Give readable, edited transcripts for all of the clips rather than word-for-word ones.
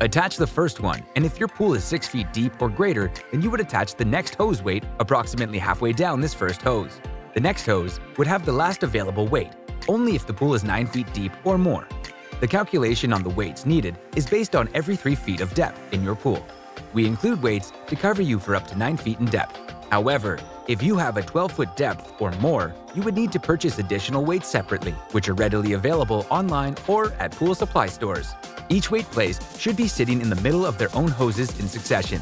Attach the first one, and if your pool is 6 feet deep or greater, then you would attach the next hose weight approximately halfway down this first hose. The next hose would have the last available weight, only if the pool is 9 feet deep or more. The calculation on the weights needed is based on every 3 feet of depth in your pool. We include weights to cover you for up to 9 feet in depth. However, if you have a 12-foot depth or more, you would need to purchase additional weights separately, which are readily available online or at pool supply stores. Each weight placed should be sitting in the middle of their own hoses in succession.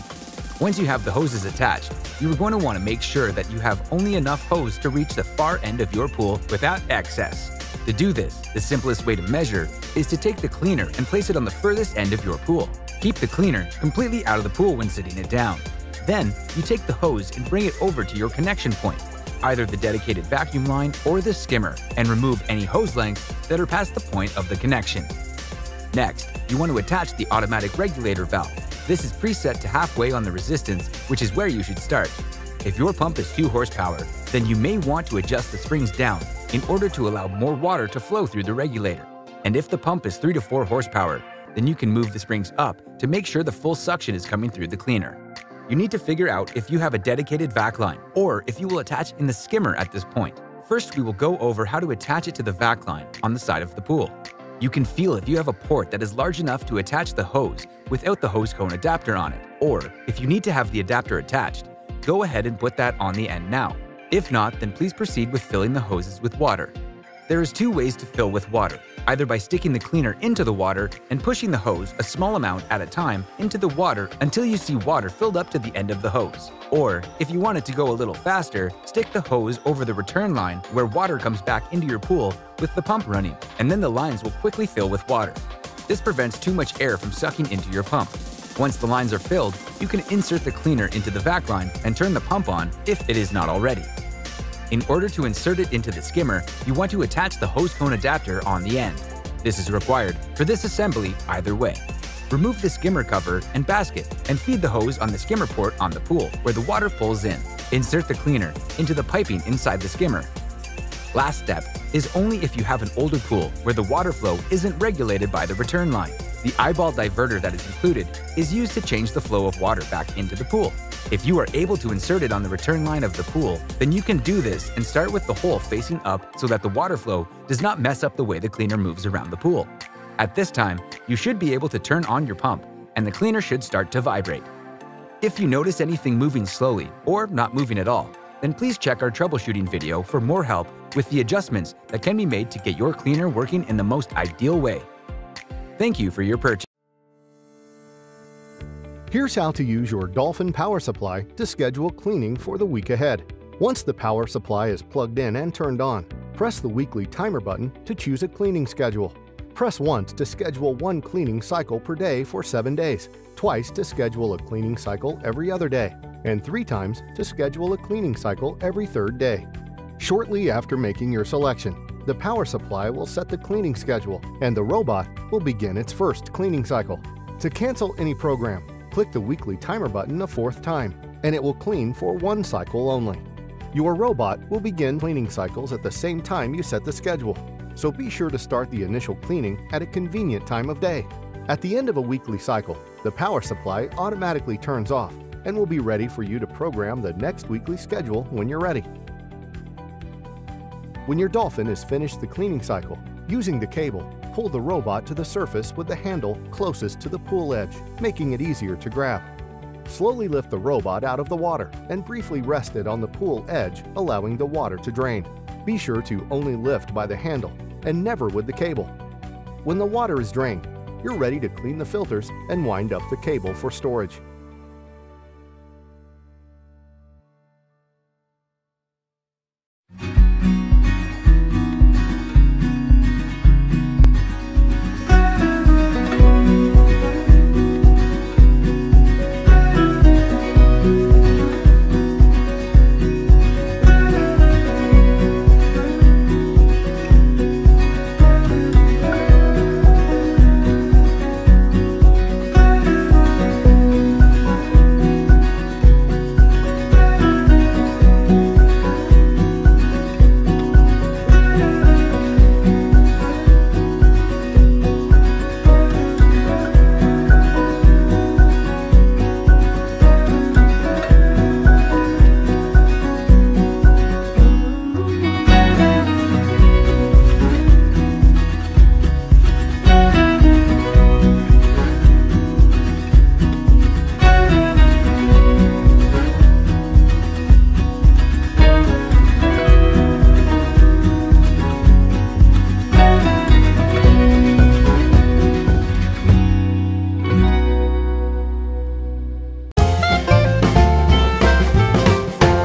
Once you have the hoses attached, you are going to want to make sure that you have only enough hose to reach the far end of your pool without excess. To do this, the simplest way to measure is to take the cleaner and place it on the furthest end of your pool. Keep the cleaner completely out of the pool when sitting it down. Then, you take the hose and bring it over to your connection point, either the dedicated vacuum line or the skimmer, and remove any hose lengths that are past the point of the connection. Next, you want to attach the automatic regulator valve. This is preset to halfway on the resistance, which is where you should start. If your pump is 2 horsepower, then you may want to adjust the springs down in order to allow more water to flow through the regulator. And if the pump is 3 to 4 horsepower, then you can move the springs up to make sure the full suction is coming through the cleaner. You need to figure out if you have a dedicated vac line or if you will attach in the skimmer at this point. First, we will go over how to attach it to the vac line on the side of the pool. You can feel if you have a port that is large enough to attach the hose without the hose cone adapter on it, or if you need to have the adapter attached, go ahead and put that on the end now. If not, then please proceed with filling the hoses with water. There is 2 ways to fill with water, either by sticking the cleaner into the water and pushing the hose a small amount at a time into the water until you see water filled up to the end of the hose. Or, if you want it to go a little faster, stick the hose over the return line where water comes back into your pool with the pump running, and then the lines will quickly fill with water. This prevents too much air from sucking into your pump. Once the lines are filled, you can insert the cleaner into the vac line and turn the pump on if it is not already. In order to insert it into the skimmer, you want to attach the hose cone adapter on the end. This is required for this assembly either way. Remove the skimmer cover and basket and feed the hose on the skimmer port on the pool where the water pulls in. Insert the cleaner into the piping inside the skimmer. Last step is only if you have an older pool where the water flow isn't regulated by the return line. The eyeball diverter that is included is used to change the flow of water back into the pool. If you are able to insert it on the return line of the pool, then you can do this and start with the hole facing up so that the water flow does not mess up the way the cleaner moves around the pool. At this time, you should be able to turn on your pump, and the cleaner should start to vibrate. If you notice anything moving slowly or not moving at all, then please check our troubleshooting video for more help with the adjustments that can be made to get your cleaner working in the most ideal way. Thank you for your purchase. Here's how to use your Dolphin power supply to schedule cleaning for the week ahead. Once the power supply is plugged in and turned on, press the weekly timer button to choose a cleaning schedule. Press once to schedule one cleaning cycle per day for 7 days, twice to schedule a cleaning cycle every other day, and 3 times to schedule a cleaning cycle every 3rd day. Shortly after making your selection, the power supply will set the cleaning schedule and the robot will begin its first cleaning cycle. To cancel any program, click the weekly timer button a 4th time, and it will clean for 1 cycle only. Your robot will begin cleaning cycles at the same time you set the schedule, so be sure to start the initial cleaning at a convenient time of day. At the end of a weekly cycle, the power supply automatically turns off and will be ready for you to program the next weekly schedule when you're ready. When your Dolphin has finished the cleaning cycle, using the cable, pull the robot to the surface with the handle closest to the pool edge, making it easier to grab. Slowly lift the robot out of the water and briefly rest it on the pool edge, allowing the water to drain. Be sure to only lift by the handle and never with the cable. When the water is drained, you're ready to clean the filters and wind up the cable for storage.